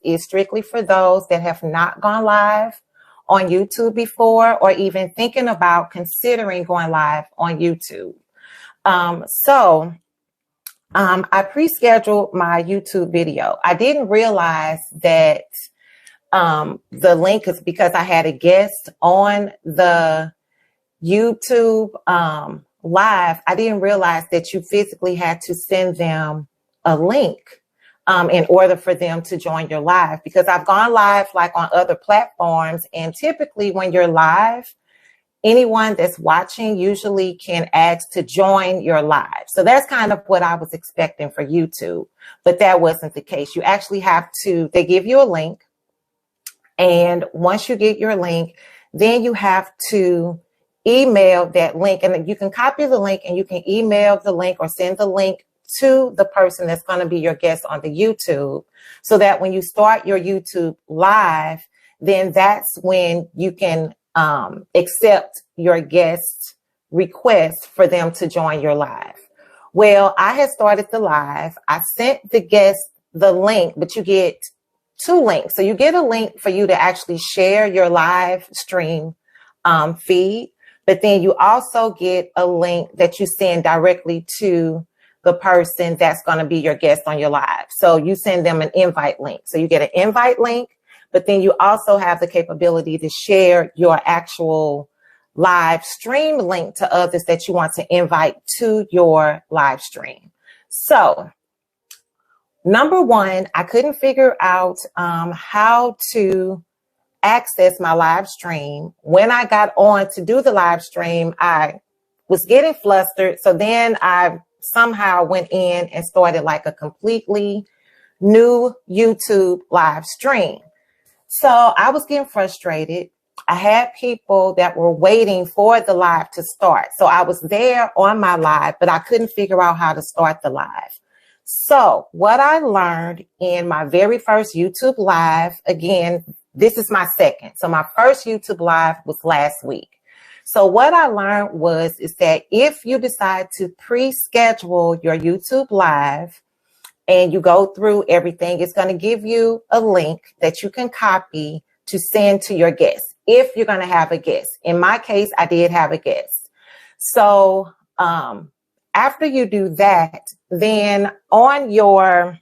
is strictly for those that have not gone live on YouTube before, or even thinking about considering going live on YouTube. I pre-scheduled my YouTube video. I didn't realize that the link is because I had a guest on the YouTube live. I didn't realize that you physically had to send them a link in order for them to join your live, because I've gone live like on other platforms, and typically when you're live, anyone that's watching usually can ask to join your live. So that's kind of what I was expecting for YouTube, but that wasn't the case. You actually have to, they give you a link, and once you get your link, then you have to email that link, and you can copy the link and you can email the link or send the link to the person that's going to be your guest on the YouTube, so that when you start your YouTube live, then that's when you can accept your guest request for them to join your live. Well, I had started the live. I sent the guest the link, but you get two links. So you get a link for you to actually share your live stream feed, but then you also get a link that you send directly to the person that's going to be your guest on your live. So you send them an invite link. So you get an invite link, but then you also have the capability to share your actual live stream link to others that you want to invite to your live stream. So number one, I couldn't figure out how to access my live stream. When I got on to do the live stream, I was getting flustered. So then I somehow went in and started like a completely new YouTube live stream. So I was getting frustrated. I had people that were waiting for the live to start. So I was there on my live, but I couldn't figure out how to start the live. So what I learned in my very first YouTube live, again, this is my second. So my first YouTube live was last week. So what I learned is that if you decide to pre-schedule your YouTube live and you go through everything, it's going to give you a link that you can copy to send to your guests if you're going to have a guest. In my case, I did have a guest. So after you do that, then on your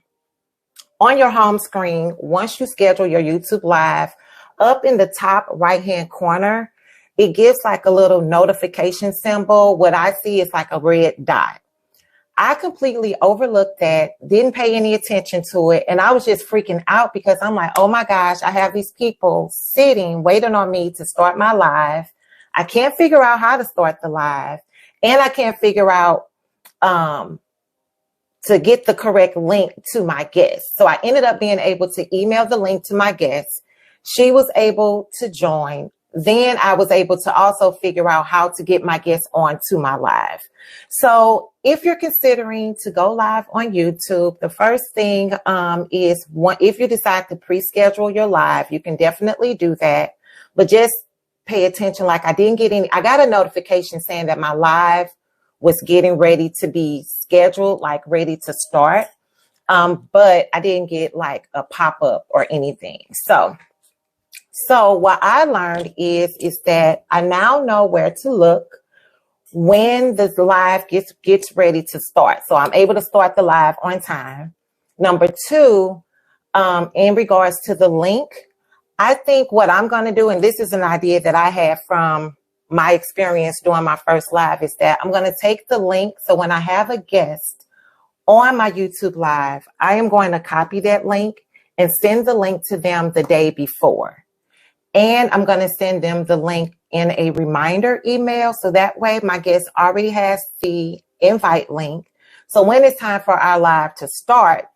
home screen, once you schedule your YouTube live, up in the top right-hand corner, it gives like a little notification symbol. What I see is like a red dot. I completely overlooked that, didn't pay any attention to it. And I was just freaking out because I'm like, oh my gosh, I have these people sitting, waiting on me to start my live. I can't figure out how to start the live. And I can't figure out to get the correct link to my guest. So I ended up being able to email the link to my guest. She was able to join. Then I was able to also figure out how to get my guests onto my live. So if you're considering to go live on YouTube, the first thing is if you decide to pre-schedule your live, you can definitely do that. But just pay attention. Like I got a notification saying that my live was getting ready to be scheduled, like ready to start. But I didn't get like a pop-up or anything. So what I learned is that I now know where to look when the live gets ready to start. So I'm able to start the live on time. Number two, in regards to the link, I think what I'm going to do, and this is an idea that I had from my experience doing my first live, is that I'm going to take the link. So when I have a guest on my YouTube live, I am going to copy that link and send the link to them the day before. And I'm going to send them the link in a reminder email. So that way my guest already has the invite link. So when it's time for our live to start,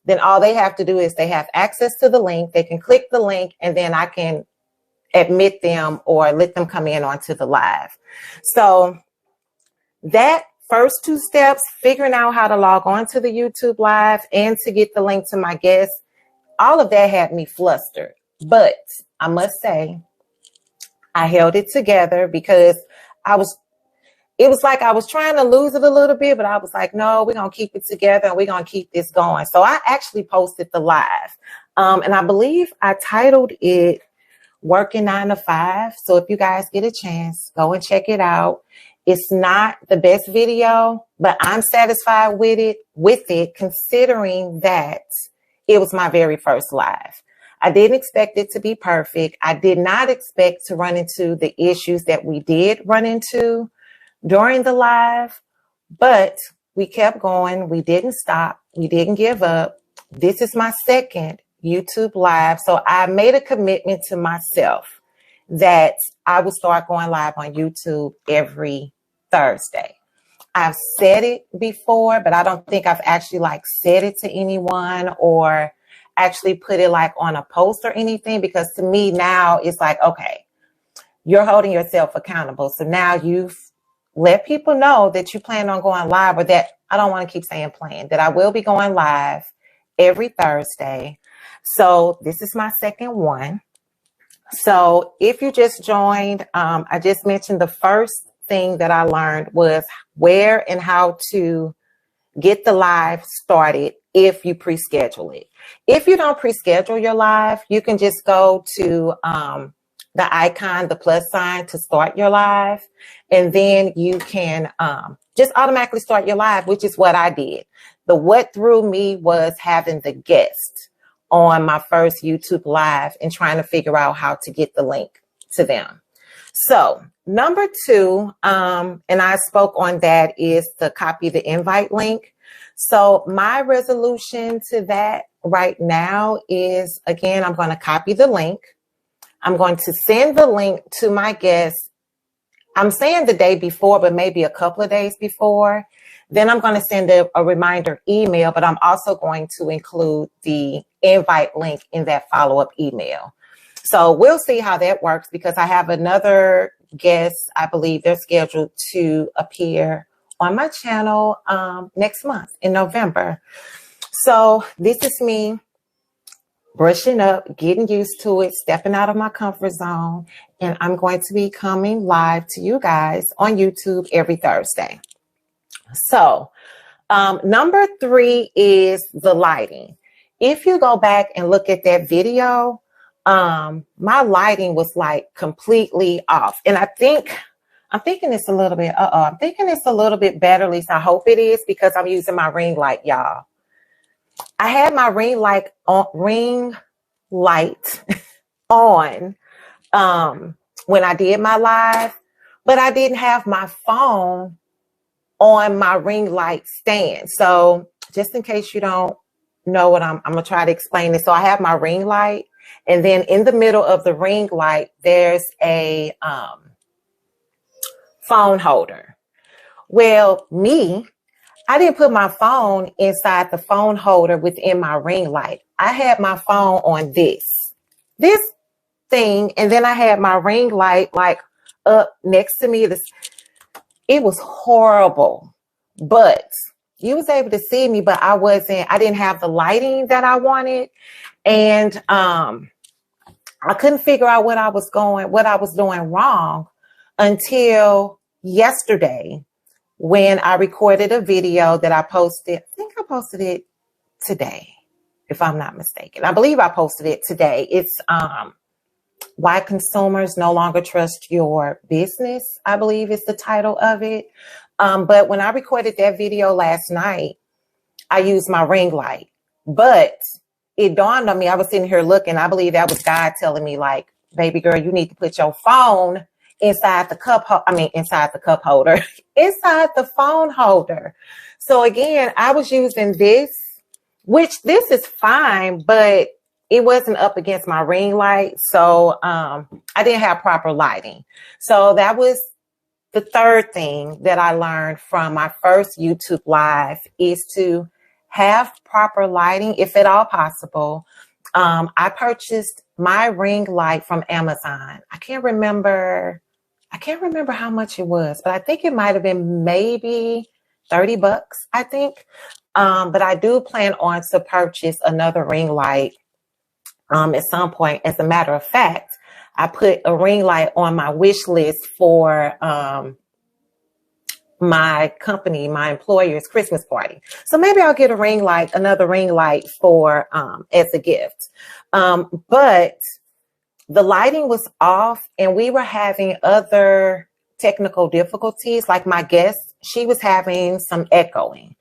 then all they have to do is they have access to the link. They can click the link and then I can admit them or let them come in onto the live. So that first two steps, figuring out how to log on to the YouTube live and to get the link to my guest, all of that had me flustered. But I must say, I held it together because it was like I was trying to lose it a little bit, but I was like, no, we're going to keep it together and we're going to keep this going. So I actually posted the live. And I believe I titled it Working 9 to 5. So if you guys get a chance, go and check it out. It's not the best video, but I'm satisfied with it, considering that it was my very first live. I didn't expect it to be perfect. I did not expect to run into the issues that we did run into during the live, but we kept going. We didn't stop. We didn't give up. This is my second YouTube live. So I made a commitment to myself that I would start going live on YouTube every Thursday. I've said it before, but I don't think I've actually said it to anyone or actually put it on a post or anything, because to me now it's okay, you're holding yourself accountable. So now you've let people know that you plan on going live, or that I don't want to keep saying plan, that I will be going live every Thursday. So this is my second one. So if you just joined, I just mentioned the first thing that I learned was where and how to get the live started if you pre-schedule it. If you don't pre-schedule your live, you can just go to the icon, the plus sign to start your live, and then you can just automatically start your live, which is what I did. What threw me was having the guest on my first YouTube live and trying to figure out how to get the link to them. So number two, and I spoke on that, is to copy the invite link. So my resolution to that right now is, again, I'm going to copy the link. I'm going to send the link to my guests. I'm saying the day before, but maybe a couple of days before. Then I'm going to send a reminder email, but I'm also going to include the invite link in that follow-up email. So we'll see how that works, because I have another guest. I believe they're scheduled to appear on my channel next month in November. So this is me brushing up, getting used to it, stepping out of my comfort zone, and I'm going to be coming live to you guys on YouTube every Thursday. So number three is the lighting. If you go back and look at that video, my lighting was completely off. And I'm thinking it's a little bit, I'm thinking it's a little bit better. At least I hope it is, because I'm using my ring light, y'all. I had my ring light on when I did my live, but I didn't have my phone on my ring light stand. So just in case you don't know what I'm going to try to explain it. So I have my ring light, and then in the middle of the ring light, there's a phone holder. Well, I didn't put my phone inside the phone holder within my ring light. I had my phone on this thing, and then I had my ring light up next to me. It was horrible, but you was able to see me, but I didn't have the lighting that I wanted. And I couldn't figure out what I was doing wrong until yesterday, when I recorded a video that I posted. I think I posted it today, if I'm not mistaken. I believe I posted it today. It's Why Consumers No Longer Trust Your Business, I believe is the title of it. But when I recorded that video last night, I used my ring light. But it dawned on me, I was sitting here looking, I believe that was God telling me, baby girl, you need to put your phone inside the phone holder. So again, I was using this, which this is fine, but it wasn't up against my ring light. So I didn't have proper lighting. So that was the third thing that I learned from my first YouTube live, is to have proper lighting, if at all possible. I purchased my ring light from Amazon. I can't remember how much it was, but I think it might have been maybe $30, I think. But I do plan on to purchase another ring light at some point. As a matter of fact, I put a ring light on my wish list for my company, my employer's Christmas party. So maybe I'll get a ring light, another ring light for, as a gift. But the lighting was off and we were having other technical difficulties. Like my guest, she was having some echoing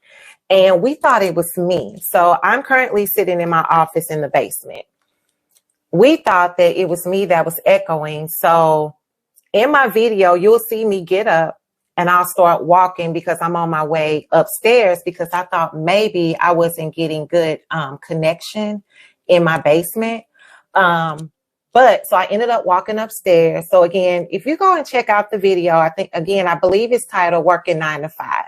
and we thought it was me. So I'm currently sitting in my office in the basement. We thought that it was me that was echoing. So in my video, you'll see me get up and I'll start walking because I'm on my way upstairs because I thought maybe I wasn't getting good connection in my basement. But so I ended up walking upstairs. So again, if you go and check out the video, I believe it's titled Working 9 to 5.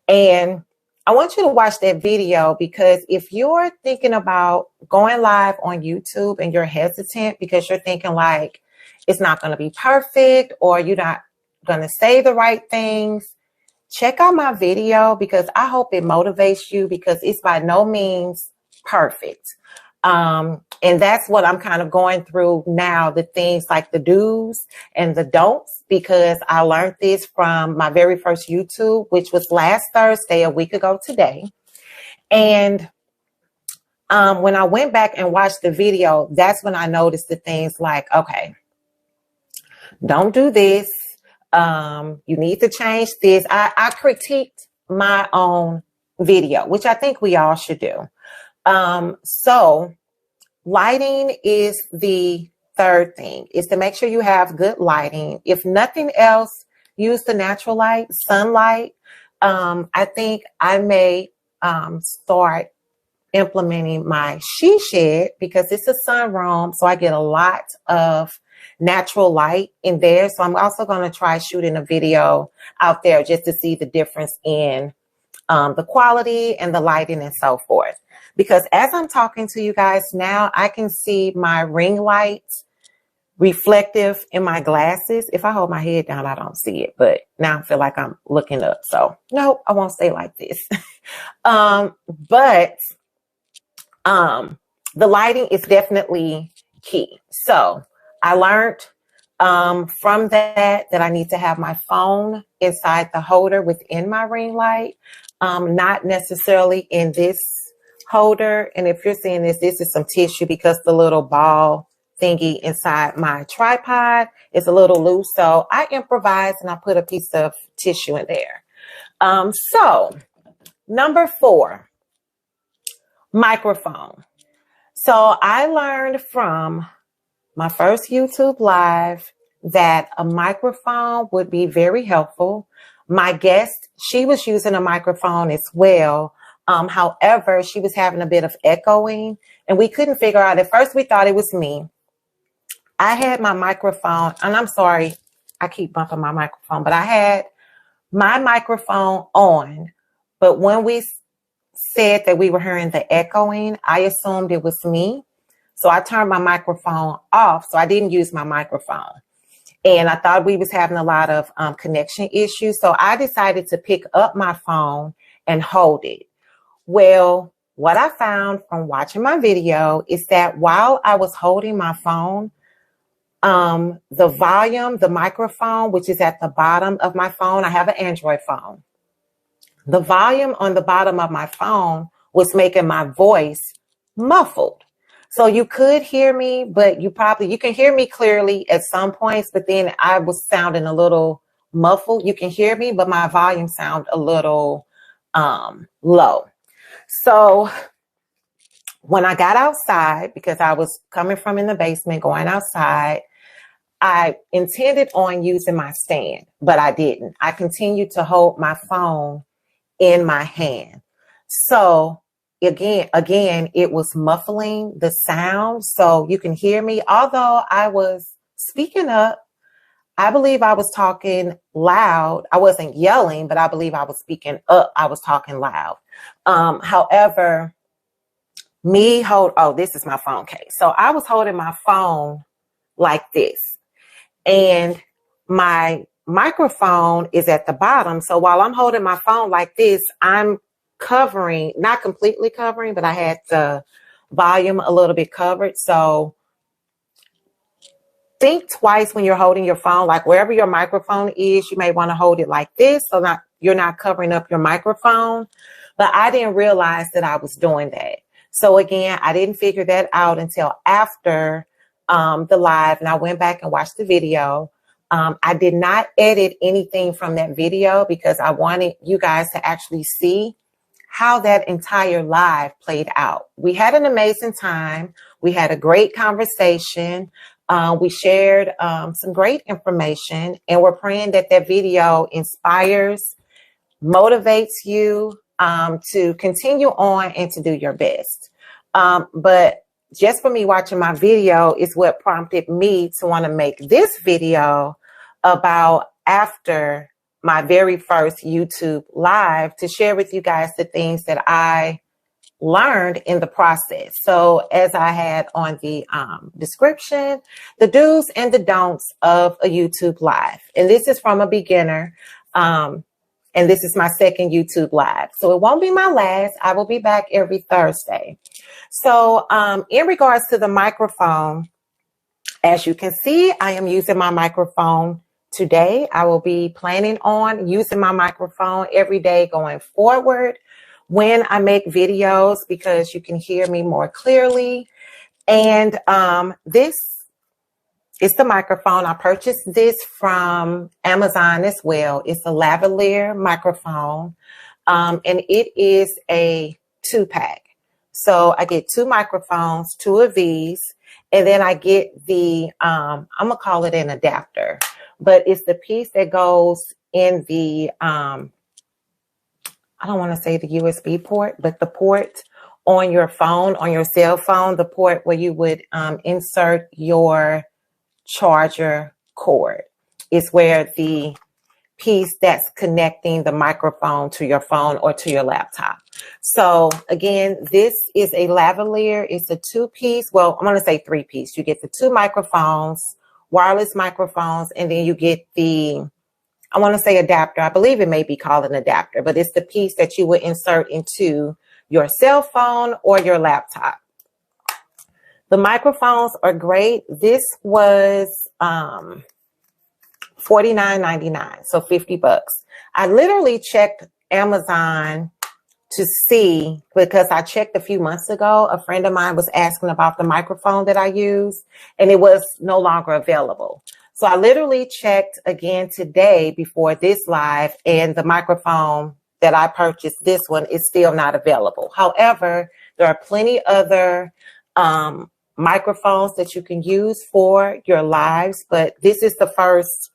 And I want you to watch that video because if you're thinking about going live on YouTube and you're hesitant because you're thinking like it's not going to be perfect or you're not going to say the right things, check out my video because I hope it motivates you because it's by no means perfect. And that's what I'm kind of going through now, the things like the do's and the don'ts, because I learned this from my very first YouTube, which was last Thursday, a week ago today. And when I went back and watched the video, that's when I noticed the things like, okay, don't do this. You need to change this. I critiqued my own video, which I think we all should do. So lighting is the third thing, is to make sure you have good lighting. If nothing else, use the natural light, sunlight. I think I may start implementing my she shed because it's a sunroom. So I get a lot of natural light in there. So I'm also going to try shooting a video out there just to see the difference in the quality and the lighting and so forth. Because as I'm talking to you guys now, I can see my ring light reflective in my glasses. If I hold my head down, I don't see it, but now I feel like I'm looking up. So no, I won't stay like this. But the lighting is definitely key. So I learned from that I need to have my phone inside the holder within my ring light, not necessarily in this holder. And if you're seeing this, this is some tissue because the little ball thingy inside my tripod is a little loose. So I improvised and I put a piece of tissue in there. So number 4, microphone. So I learned from my first YouTube live that a microphone would be very helpful. My guest, she was using a microphone as well. However, she was having a bit of echoing and we couldn't figure out. At first, we thought it was me. I had my microphone, and I'm sorry, I keep bumping my microphone, but I had my microphone on. But when we said that we were hearing the echoing, I assumed it was me. So I turned my microphone off. So I didn't use my microphone. And I thought we was having a lot of connection issues. So I decided to pick up my phone and hold it. Well, what I found from watching my video is that while I was holding my phone, the volume, the microphone, which is at the bottom of my phone, I have an Android phone. The volume on the bottom of my phone was making my voice muffled. So you could hear me, but you can hear me clearly at some points, but then I was sounding a little muffled. You can hear me, but my volume sound a little low. So when I got outside, because I was coming from in the basement, going outside, I intended on using my stand, but I didn't. I continued to hold my phone in my hand. So again, it was muffling the sound. So you can hear me, although I was speaking up. I believe I was talking loud. I wasn't yelling, but I believe I was speaking up. I was talking loud. However, this is my phone case. So I was holding my phone like this, and my microphone is at the bottom. So while I'm holding my phone like this, I'm covering, not completely covering, but I had the volume a little bit covered. So think twice when you're holding your phone, like wherever your microphone is, you may want to hold it like this so you're not covering up your microphone. But I didn't realize that I was doing that. So again, I didn't figure that out until after the live, and I went back and watched the video. I did not edit anything from that video because I wanted you guys to actually see how that entire live played out. We had an amazing time. We had a great conversation. We shared some great information, and we're praying that that video inspires, motivates you to continue on and to do your best. But just for me watching my video is what prompted me to want to make this video about after my very first YouTube live, to share with you guys the things that I learned in the process. So as I had on the description, the do's and the don'ts of a YouTube live. And this is from a beginner. And this is my second YouTube live. So it won't be my last. I will be back every Thursday. So in regards to the microphone, as you can see, I am using my microphone today. I will be planning on using my microphone every day going forward when I make videos, because you can hear me more clearly. And this is the microphone. I purchased this from Amazon as well. It's a lavalier microphone, and it is a 2-pack. So I get 2 microphones, 2 of these, and then I get the, I'm going to call it an adapter, but it's the piece that goes in the, I don't want to say the USB port, but the port on your phone, on your cell phone, the port where you would insert your charger cord is where the piece that's connecting the microphone to your phone or to your laptop. So again, this is a lavalier. It's a 2-piece. Well, I'm going to say 3-piece. You get the 2 microphones, wireless microphones, and then you get the, I want to say adapter. I believe it may be called an adapter, but it's the piece that you would insert into your cell phone or your laptop. The microphones are great. This was $49.99, so $50. I literally checked Amazon to see, because I checked a few months ago. A friend of mine was asking about the microphone that I use, and it was no longer available. So I literally checked again today before this live, and the microphone that I purchased, this one, is still not available. However, there are plenty other microphones that you can use for your lives, but this is the first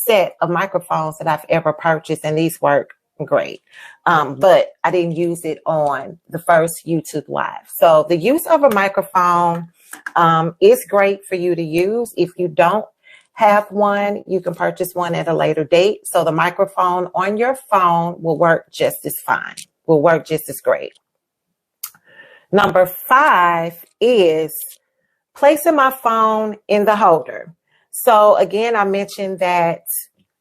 set of microphones that I've ever purchased, and these work great. But I didn't use it on the first YouTube live. So the use of a microphone is great for you to use. If you don't have one, you can purchase one at a later date. So the microphone on your phone will work just as fine, will work just as great. Number 5 is placing my phone in the holder. So again, I mentioned that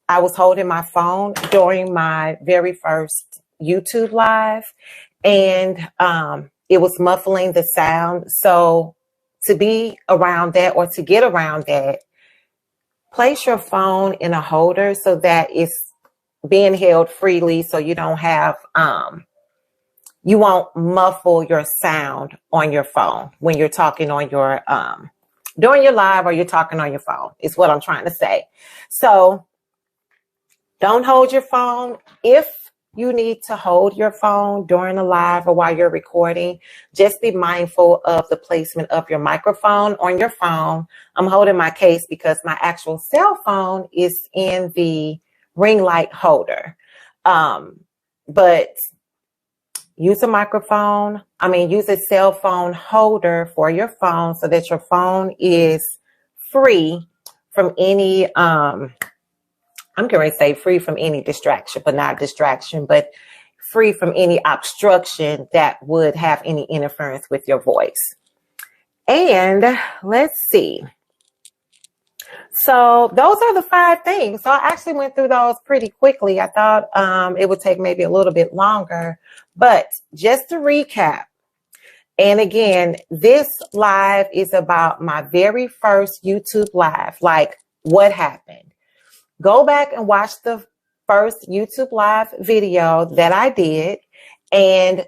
I was holding my phone during my very first YouTube live, and it was muffling the sound. So to be around that, or to get around that, place your phone in a holder so that it's being held freely, so you don't have, you won't muffle your sound on your phone when you're talking on your, during your live, or you're talking on your phone, is what I'm trying to say. So don't hold your phone. If you need to hold your phone during a live or while you're recording, just be mindful of the placement of your microphone on your phone. I'm holding my case because my actual cell phone is in the ring light holder. But use a use a cell phone holder for your phone so that your phone is free from any, I'm going to say free from any distraction, but not distraction, but free from any obstruction that would have any interference with your voice. And let's see. So those are the 5 things. So I actually went through those pretty quickly. I thought it would take maybe a little bit longer, but just to recap, And again, this live is about my very first YouTube live, like what happened. Go back and watch the first YouTube live video that I did and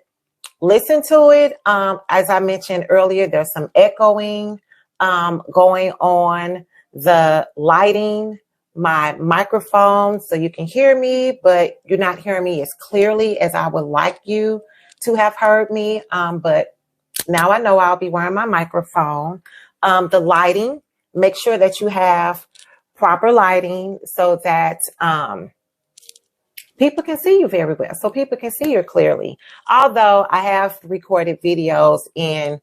listen to it. As I mentioned earlier, there's some echoing going on, the lighting, my microphone, so you can hear me, but you're not hearing me as clearly as I would like you to have heard me. But now I know I'll be wearing my microphone. The lighting, make sure that you have proper lighting so that people can see you very well, so people can see you clearly. Although I have recorded videos in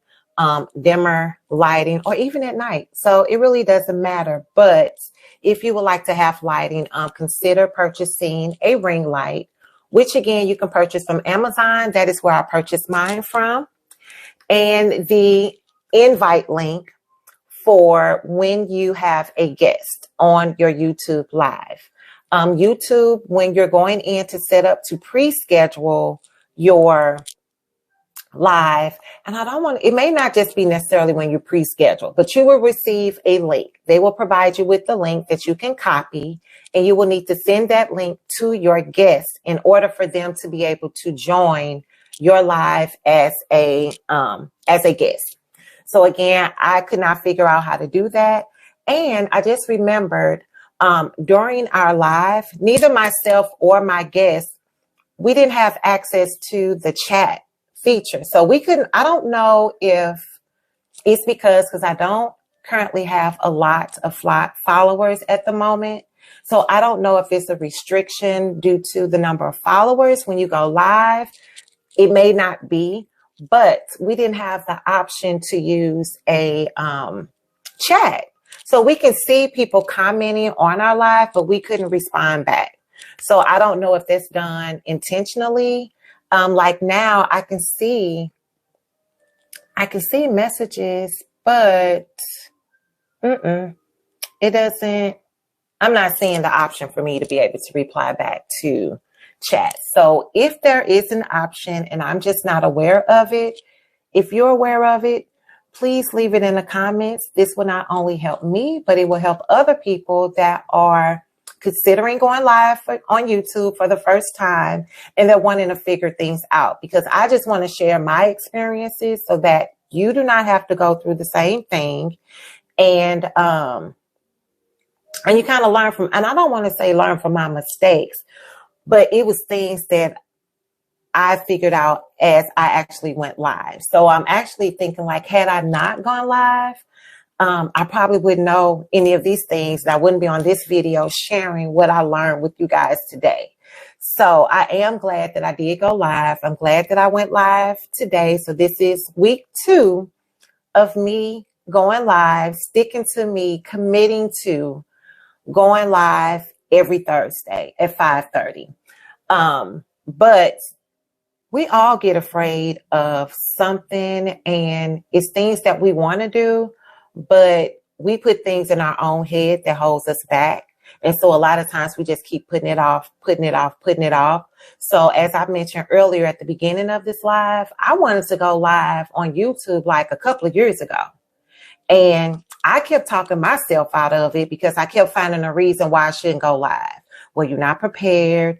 dimmer lighting or even at night, so it really doesn't matter. But if you would like to have lighting, consider purchasing a ring light, which again, you can purchase from Amazon. That is where I purchased mine from. And the invite link for when you have a guest on your YouTube live. YouTube, when you're going in to set up to pre-schedule your live, and I don't want, it may not just be necessarily when you pre-schedule, but you will receive a link. They will provide you with the link that you can copy, and you will need to send that link to your guests in order for them to be able to join your live as a guest. So again, I could not figure out how to do that. And I just remembered during our live, neither myself or my guests, we didn't have access to the chat feature. So we couldn't, I don't know if it's because I don't currently have a lot of followers at the moment. So I don't know if it's a restriction due to the number of followers when you go live. It may not be, but we didn't have the option to use a chat. So we can see people commenting on our live, but we couldn't respond back. So I don't know if that's done intentionally. Like now I can see messages, but it doesn't, I'm not seeing the option for me to be able to reply back to chat. So if there is an option and I'm just not aware of it, if you're aware of it, please leave it in the comments. This will not only help me, but it will help other people that are considering going live on YouTube for the first time and they're wanting to figure things out, because I just want to share my experiences so that you do not have to go through the same thing. And you kind of learn from, and I don't want to say learn from my mistakes, but it was things that I figured out as I actually went live. So I'm actually thinking, like, had I not gone live, I probably wouldn't know any of these things. I wouldn't be on this video sharing what I learned with you guys today. So I am glad that I did go live. I'm glad that I went live today. So this is week 2 of me going live, sticking to me, committing to going live every Thursday at 5:30. But we all get afraid of something, and it's things that we want to do, but we put things in our own head that holds us back. And so a lot of times we just keep putting it off. So as I mentioned earlier at the beginning of this live, I wanted to go live on YouTube like a couple of years ago. And I kept talking myself out of it because I kept finding a reason why I shouldn't go live. Well, you're not prepared.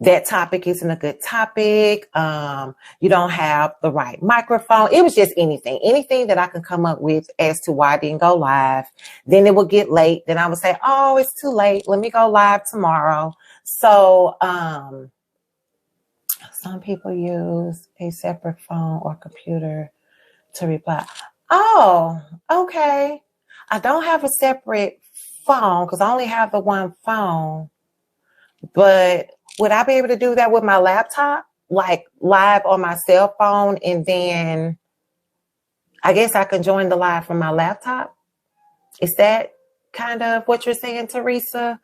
That topic isn't a good topic. You don't have the right microphone. It was just anything that I could come up with as to why I didn't go live. Then it would get late. Then I would say, oh, it's too late. Let me go live tomorrow. So some people use a separate phone or computer to reply. Oh, okay. I don't have a separate phone because I only have the one phone. But would I be able to do that with my laptop, like live on my cell phone, and then I guess I can join the live from my laptop? Is that kind of what you're saying, Teresa?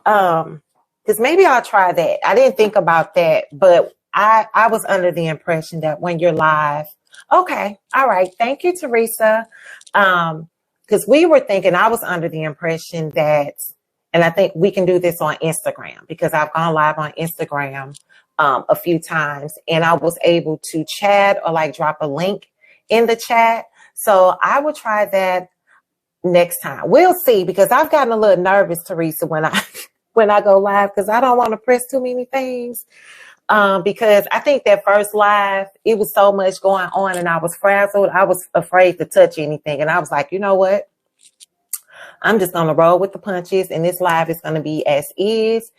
Because maybe I'll try that. I didn't think about that, but I was under the impression that when you're live, okay, all right, thank you, Teresa. Because we were thinking, I was under the impression that, and I think we can do this on Instagram because I've gone live on Instagram. a few times, and I was able to chat or like drop a link in the chat. So I will try that next time. We'll see, because I've gotten a little nervous, Teresa, when I go live, because I don't want to press too many things. Because I think that first live, it was so much going on and I was frazzled. I was afraid to touch anything. And I was like, you know what? I'm just going to roll with the punches, and this live is going to be as is.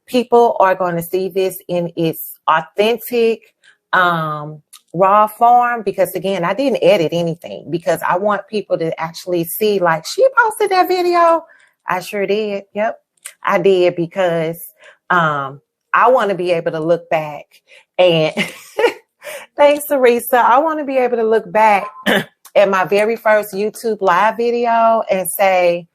People are going to see this in its authentic, raw form, because again, I didn't edit anything, because I want people to actually see, like, she posted that video. I sure did. Yep, I did, because I want to be able to look back and thanks, Teresa. I want to be able to look back at my very first YouTube live video and say,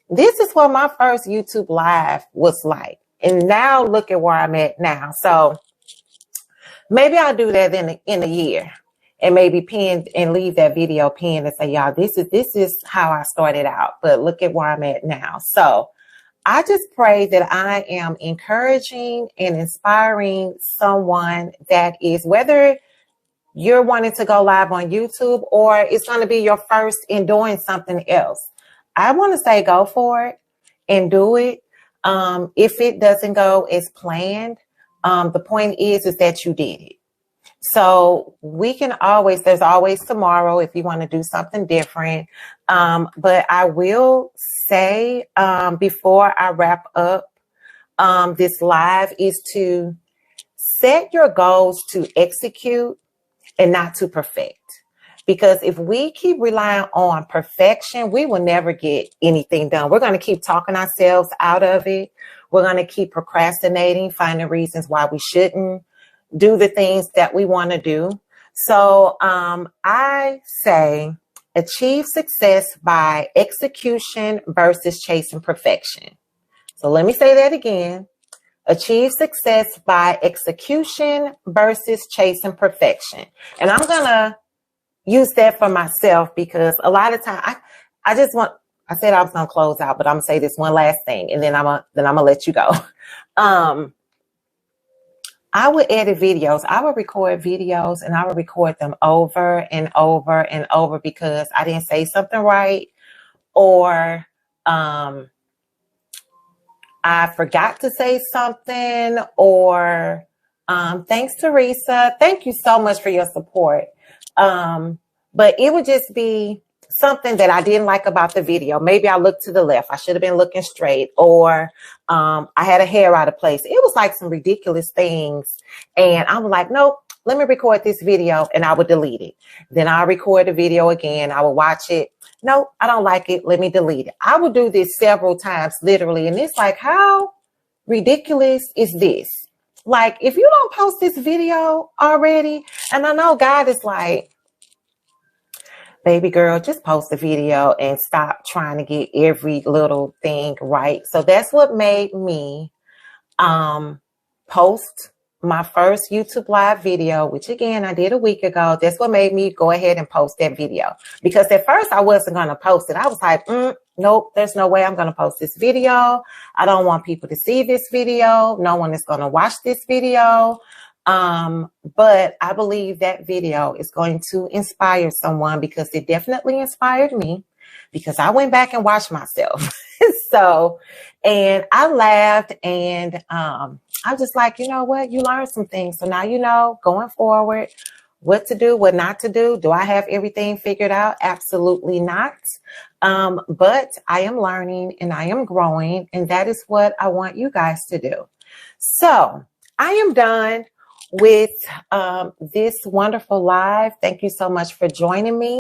this is what my first YouTube live was like. And now look at where I'm at now. So maybe I'll do that in a year, and maybe pin and leave that video pinned and say, y'all, this is how I started out, but look at where I'm at now. So I just pray that I am encouraging and inspiring someone that is, whether you're wanting to go live on YouTube or it's going to be your first in doing something else. I want to say go for it and do it. If it doesn't go as planned, the point is that you did it. So we can always, there's always tomorrow if you want to do something different. But I will say, before I wrap up this live, is to set your goals to execute and not to perfect. Because if we keep relying on perfection, we will never get anything done. We're going to keep talking ourselves out of it. We're going to keep procrastinating, finding reasons why we shouldn't do the things that we want to do. So I say achieve success by execution versus chasing perfection. So let me say that again. Achieve success by execution versus chasing perfection. And I'm going to use that for myself, because a lot of time I said I was going to close out, but I'm going to say this one last thing, and then I'm going to let you go. I would edit videos. I would record videos, and I would record them over and over and over because I didn't say something right, or I forgot to say something, or thanks, Teresa. Thank you so much for your support. But it would just be something that I didn't like about the video. Maybe I looked to the left. I should have been looking straight, or I had a hair out of place. It was like some ridiculous things. And I'm like, nope, let me record this video, and I would delete it. Then I'll record the video again. I will watch it. Nope, I don't like it. Let me delete it. I would do this several times, literally. And it's like, how ridiculous is this? Like, if you don't post this video already, and I know God is like, baby girl, just post the video and stop trying to get every little thing right. So that's what made me post my first YouTube live video, which again, I did a week ago. That's what made me go ahead and post that video. Because at first I wasn't going to post it. I was like, nope, there's no way I'm going to post this video. I don't want people to see this video. No one is going to watch this video. But I believe that video is going to inspire someone, because it definitely inspired me, because I went back and watched myself. So, and I laughed, and I'm just like, you know what? You learn some things. So now you know, going forward, what to do, what not to do. Do I have everything figured out? Absolutely not. But I am learning and I am growing, and that is what I want you guys to do. So I am done with this wonderful live. Thank you so much for joining me.